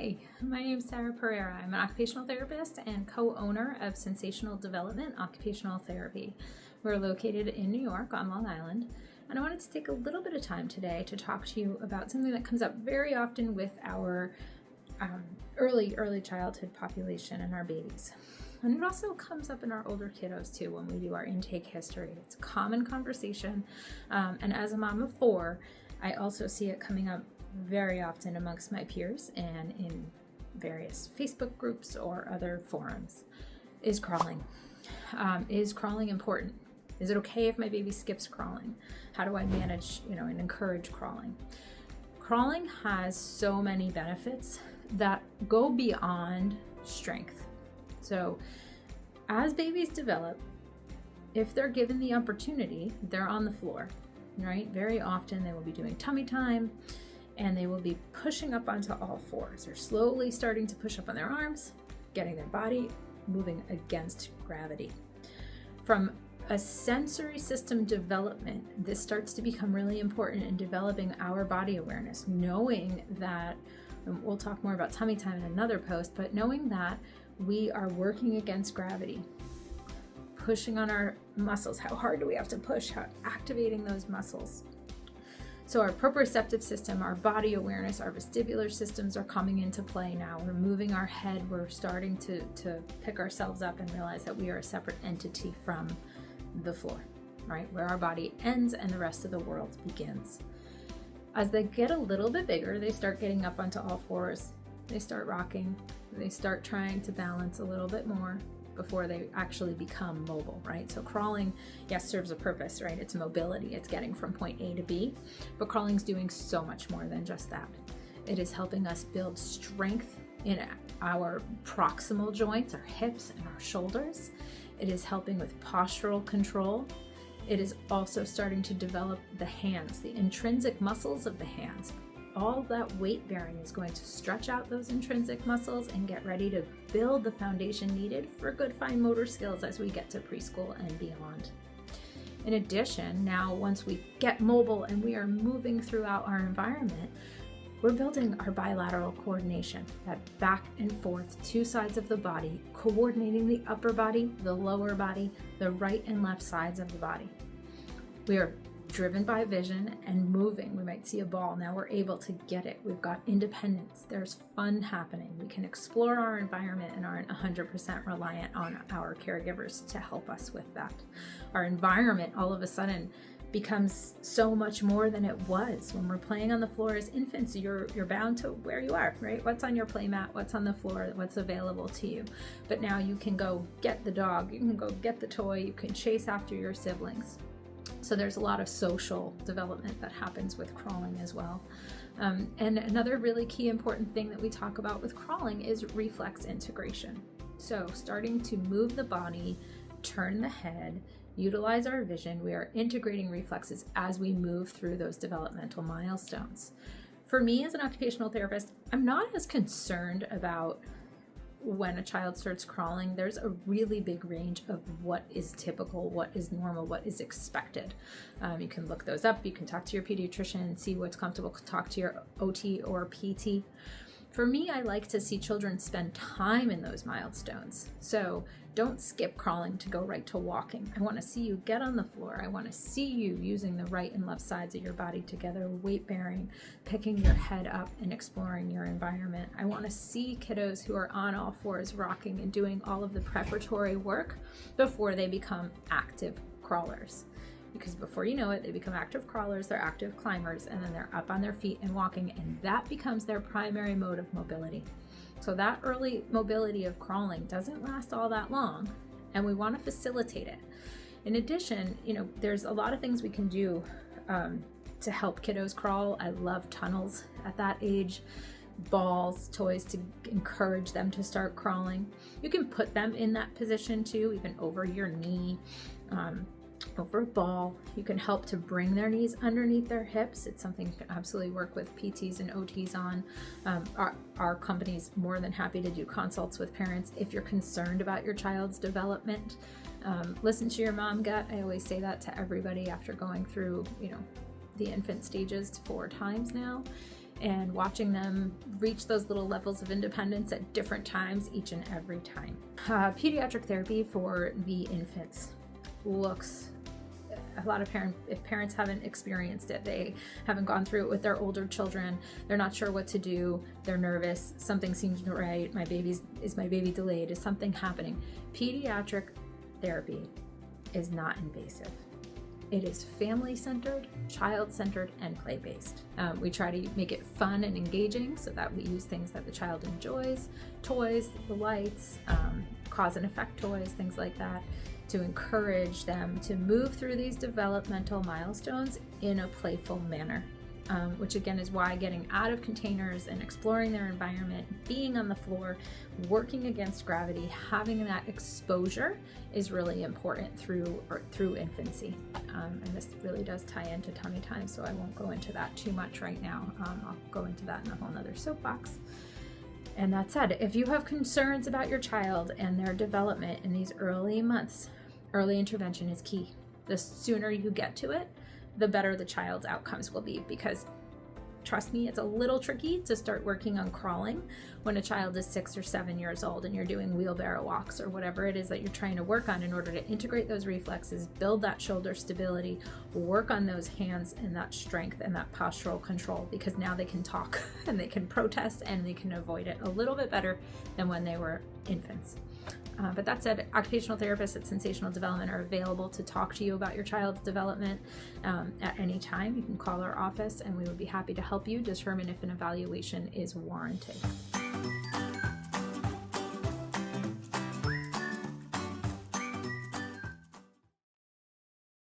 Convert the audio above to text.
Hi, my name is Pereira. I'm an occupational therapist and co-owner of Sensational Development Occupational Therapy. We're located in New York on Long Island, and I wanted to take a little bit of time today to talk to you about something that comes up very often with our early childhood population and our babies. And it also comes up in our older kiddos too when we do our intake history. It's a common conversation, and as a mom of 4, I also see it coming up very often amongst my peers and in various Facebook groups or other forums. Is crawling. Is crawling important? Is it okay if my baby skips crawling? How do I manage, and encourage crawling? Crawling has so many benefits that go beyond strength. So as babies develop, if they're given the opportunity, they're on the floor, right? Very often they will be doing tummy time, and they will be pushing up onto all fours. They're slowly starting to push up on their arms, getting their body moving against gravity. From a sensory system development, this starts to become really important in developing our body awareness, knowing that, and we'll talk more about tummy time in another post, but knowing that we are working against gravity, pushing on our muscles. How hard do we have to push? How activating those muscles. So our proprioceptive system, our body awareness, our vestibular systems are coming into play now. We're moving our head. We're starting to pick ourselves up and realize that we are a separate entity from the floor, right? Where our body ends and the rest of the world begins. As they get a little bit bigger, they start getting up onto all fours. They start rocking. They start trying to balance a little bit more before they actually become mobile, right? So crawling, yes, serves a purpose, right? It's mobility. It's getting from point A to B, but crawling's doing so much more than just that. It is helping us build strength in our proximal joints, our hips and our shoulders. It is helping with postural control. It is also starting to develop the hands, the intrinsic muscles of the hands. All that weight bearing is going to stretch out those intrinsic muscles and get ready to build the foundation needed for good fine motor skills as we get to preschool and beyond. In addition, now once we get mobile and we are moving throughout our environment, we're building our bilateral coordination, that back and forth, 2 sides of the body, coordinating the upper body, the lower body, the right and left sides of the body. We are driven by vision and moving. We might see a ball. Now we're able to get it. We've got independence. There's fun happening. We can explore our environment and aren't 100% reliant on our caregivers to help us with that. Our environment all of a sudden becomes so much more than it was. When we're playing on the floor as infants, you're bound to where you are, right? What's on your play mat, what's on the floor, what's available to you. But now you can go get the dog, you can go get the toy, you can chase after your siblings. So there's a lot of social development that happens with crawling as well. And another really key important thing that we talk about with crawling is reflex integration. So starting to move the body, turn the head, utilize our vision, we are integrating reflexes as we move through those developmental milestones. For me as an occupational therapist, I'm not as concerned about when a child starts crawling. There's a really big range of what is typical, what is normal, what is expected. You can look those up. You can talk to your pediatrician, see what's comfortable, talk to your OT or PT. For me, I like to see children spend time in those milestones. So don't skip crawling to go right to walking. I want to see you get on the floor. I want to see you using the right and left sides of your body together, weight bearing, picking your head up and exploring your environment. I want to see kiddos who are on all fours rocking and doing all of the preparatory work before they become active crawlers. Because before you know it, they become active crawlers, they're active climbers, and then they're up on their feet and walking, and that becomes their primary mode of mobility. So that early mobility of crawling doesn't last all that long, and we want to facilitate it. In addition, there's a lot of things we can do to help kiddos crawl. I love tunnels at that age, balls, toys to encourage them to start crawling. You can put them in that position too, even over your knee, over a ball. You can help to bring their knees underneath their hips. It's something you can absolutely work with PTs and OTs on. Our company's more than happy to do consults with parents if you're concerned about your child's development. Listen to your mom gut. I always say that to everybody after going through, the infant stages 4 times now. and watching them reach those little levels of independence at different times each and every time. Pediatric therapy for the infants looks, a lot of if parents haven't experienced it, they haven't gone through it with their older children, they're not sure what to do, they're nervous, something seems right, is my baby delayed, is something happening? Pediatric therapy is not invasive. It is family-centered, child-centered, and play-based. We try to make it fun and engaging so that we use things that the child enjoys, toys, the lights, cause and effect toys, things like that, to encourage them to move through these developmental milestones in a playful manner. Which again is why getting out of containers and exploring their environment, being on the floor, working against gravity, having that exposure is really important through infancy. And this really does tie into tummy time, so I won't go into that too much right now. I'll go into that in a whole nother soapbox. And that said, if you have concerns about your child and their development in these early months, early intervention is key. The sooner you get to it, the better the child's outcomes will be, because trust me, it's a little tricky to start working on crawling when a child is 6 or 7 years old and you're doing wheelbarrow walks or whatever it is that you're trying to work on in order to integrate those reflexes, build that shoulder stability, work on those hands and that strength and that postural control, because now they can talk and they can protest and they can avoid it a little bit better than when they were infants. But that said, occupational therapists at Sensational Development are available to talk to you about your child's development at any time. You can call our office and we would be happy to help you determine if an evaluation is warranted.